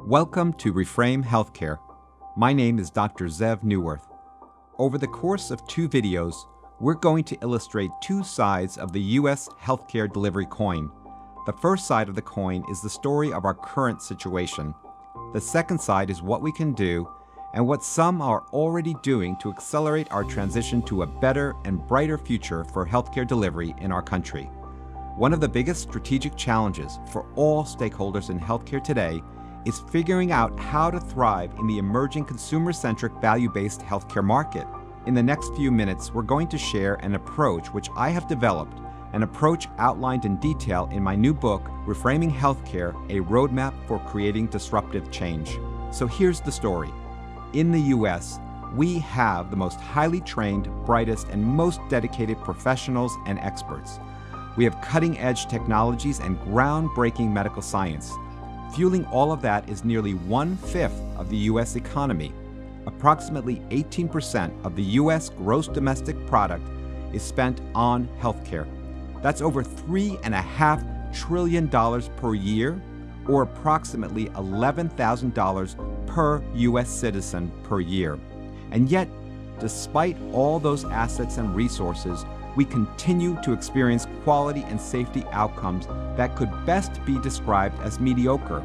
Welcome to Reframe Healthcare. My name is Dr. Zev Neuwirth. Over the course of 2 videos, we're going to illustrate 2 sides of the U.S. healthcare delivery coin. The first side of the coin is the story of our current situation. The second side is what we can do and what some are already doing to accelerate our transition to a better and brighter future for healthcare delivery in our country. One of the biggest strategic challenges for all stakeholders in healthcare today is figuring out how to thrive in the emerging consumer-centric value-based healthcare market. In the next few minutes, we're going to share an approach which I have developed, an approach outlined in detail in my new book, Reframing Healthcare, a Roadmap for Creating Disruptive Change. So here's the story. In the US, we have the most highly trained, brightest, and most dedicated professionals and experts. We have cutting-edge technologies and groundbreaking medical science. Fueling all of that is nearly 1/5 of the U.S. economy. Approximately 18% of the U.S. gross domestic product is spent on healthcare. That's over $3.5 trillion per year, or approximately $11,000 per U.S. citizen per year. And yet, despite all those assets and resources, we continue to experience quality and safety outcomes that could best be described as mediocre,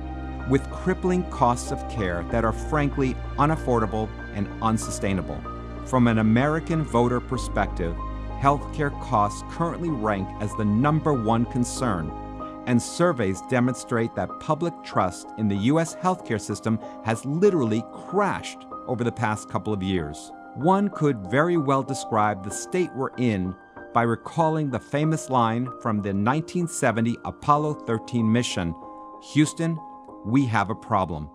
with crippling costs of care that are frankly unaffordable and unsustainable. From an American voter perspective, healthcare costs currently rank as the #1 concern, and surveys demonstrate that public trust in the U.S. healthcare system has literally crashed over the past couple of years. One could very well describe the state we're in by recalling the famous line from the 1970 Apollo 13 mission, "Houston, we have a problem."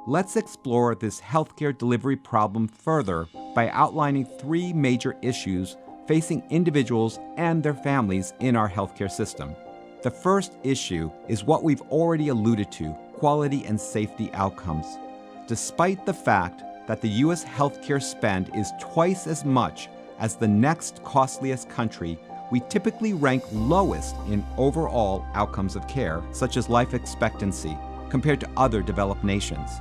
Let's explore this healthcare delivery problem further by outlining 3 major issues facing individuals and their families in our healthcare system. The first issue is what we've already alluded to, quality and safety outcomes. Despite the fact that the U.S. healthcare spend is twice as much as the next costliest country, we typically rank lowest in overall outcomes of care, such as life expectancy, compared to other developed nations.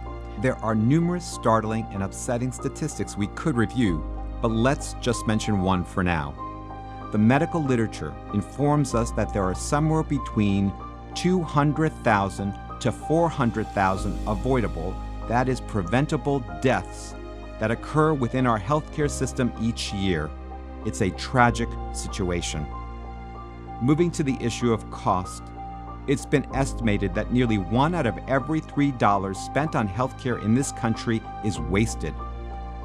There are numerous startling and upsetting statistics we could review, but let's just mention one for now. The medical literature informs us that there are somewhere between 200,000 to 400,000 avoidable, that is preventable, deaths that occur within our healthcare system each year. It's a tragic situation. Moving to the issue of cost, it's been estimated that nearly 1 out of every $3 spent on healthcare in this country is wasted.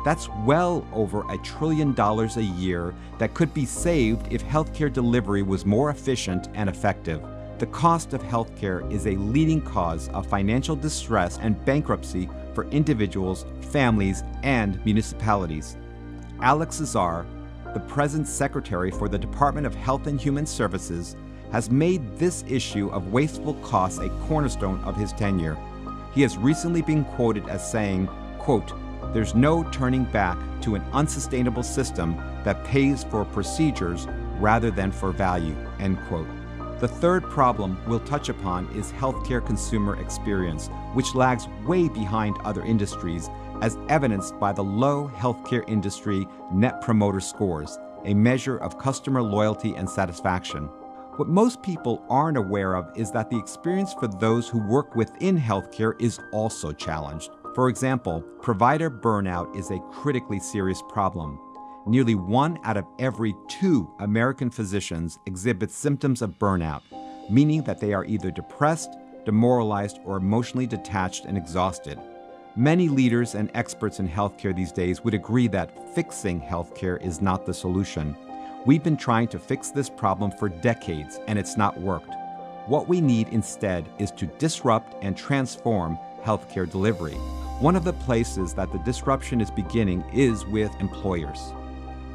That's well over $1 trillion a year that could be saved if healthcare delivery was more efficient and effective. The cost of healthcare is a leading cause of financial distress and bankruptcy for individuals, families, and municipalities. Alex Azar, the present Secretary for the Department of Health and Human Services, has made this issue of wasteful costs a cornerstone of his tenure. He has recently been quoted as saying, quote, "There's no turning back to an unsustainable system that pays for procedures rather than for value," end quote. The third problem we'll touch upon is healthcare consumer experience, which lags way behind other industries, as evidenced by the low healthcare industry Net Promoter Scores, a measure of customer loyalty and satisfaction. What most people aren't aware of is that the experience for those who work within healthcare is also challenged. For example, provider burnout is a critically serious problem. Nearly 1 out of every 2 American physicians exhibit symptoms of burnout, meaning that they are either depressed, demoralized, or emotionally detached and exhausted. Many leaders and experts in healthcare these days would agree that fixing healthcare is not the solution. We've been trying to fix this problem for decades, and it's not worked. What we need instead is to disrupt and transform healthcare delivery. One of the places that the disruption is beginning is with employers.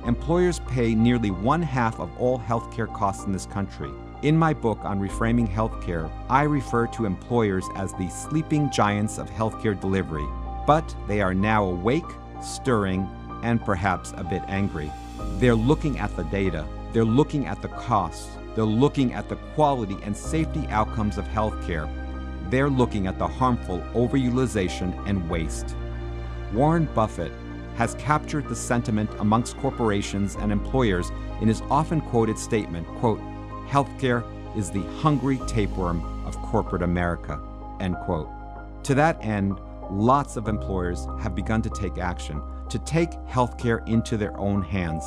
Employers pay nearly 1/2 of all healthcare costs in this country. In my book on reframing healthcare, I refer to employers as the sleeping giants of healthcare delivery, but they are now awake, stirring, and perhaps a bit angry. They're looking at the data, they're looking at the costs, they're looking at the quality and safety outcomes of healthcare. they're looking at the harmful overutilization and waste. Warren Buffett has captured the sentiment amongst corporations and employers in his often quoted statement, quote, "Healthcare is the hungry tapeworm of corporate America," end quote. To that end, lots of employers have begun to take action, to take healthcare into their own hands.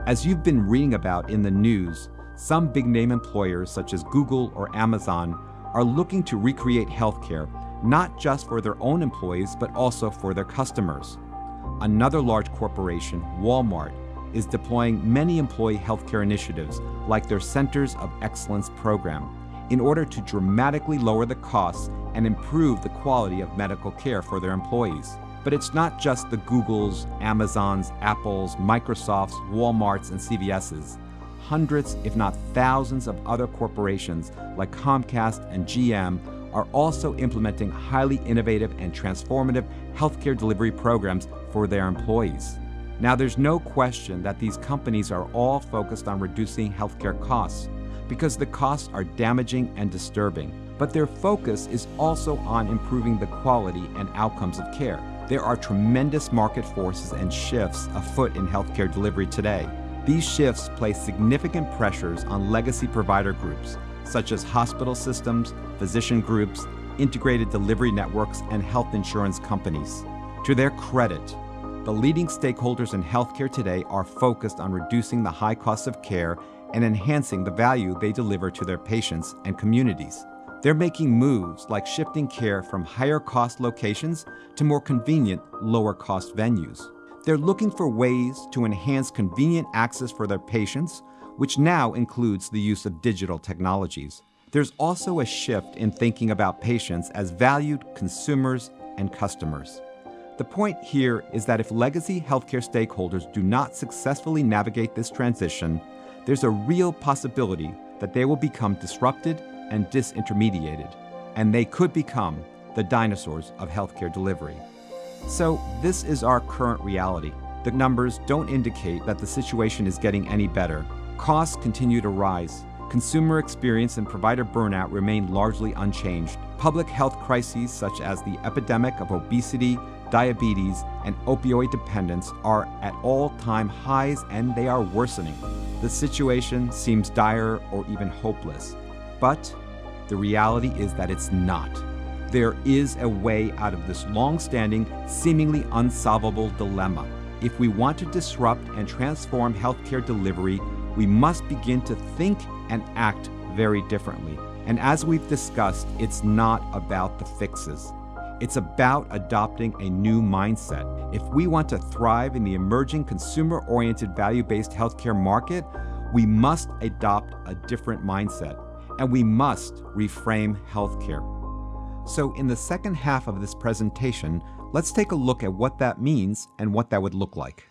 As you've been reading about in the news, some big-name employers such as Google or Amazon are looking to recreate healthcare, not just for their own employees, but also for their customers. Another large corporation, Walmart, is deploying many employee healthcare initiatives, like their Centers of Excellence program, in order to dramatically lower the costs and improve the quality of medical care for their employees. But it's not just the Googles, Amazons, Apples, Microsofts, Walmarts, and CVS's. Hundreds, if not thousands, of other corporations like Comcast and GM are also implementing highly innovative and transformative healthcare delivery programs for their employees. Now, there's no question that these companies are all focused on reducing healthcare costs, because the costs are damaging and disturbing. But their focus is also on improving the quality and outcomes of care. There are tremendous market forces and shifts afoot in healthcare delivery today. These shifts place significant pressures on legacy provider groups, such as hospital systems, physician groups, integrated delivery networks, and health insurance companies. To their credit, the leading stakeholders in healthcare today are focused on reducing the high costs of care and enhancing the value they deliver to their patients and communities. They're making moves like shifting care from higher cost locations to more convenient, lower cost venues. They're looking for ways to enhance convenient access for their patients, which now includes the use of digital technologies. There's also a shift in thinking about patients as valued consumers and customers. The point here is that if legacy healthcare stakeholders do not successfully navigate this transition, there's a real possibility that they will become disrupted and disintermediated, and they could become the dinosaurs of healthcare delivery. So this is our current reality. The numbers don't indicate that the situation is getting any better. Costs continue to rise. Consumer experience and provider burnout remain largely unchanged. Public health crises such as the epidemic of obesity, diabetes, and opioid dependence are at all-time highs, and they are worsening. The situation seems dire or even hopeless, but the reality is that it's not. There is a way out of this long-standing, seemingly unsolvable dilemma. If we want to disrupt and transform healthcare delivery, we must begin to think and act very differently. And as we've discussed, it's not about the fixes. It's about adopting a new mindset. If we want to thrive in the emerging consumer-oriented value-based healthcare market, we must adopt a different mindset, and we must reframe healthcare. So in the second half of this presentation, let's take a look at what that means and what that would look like.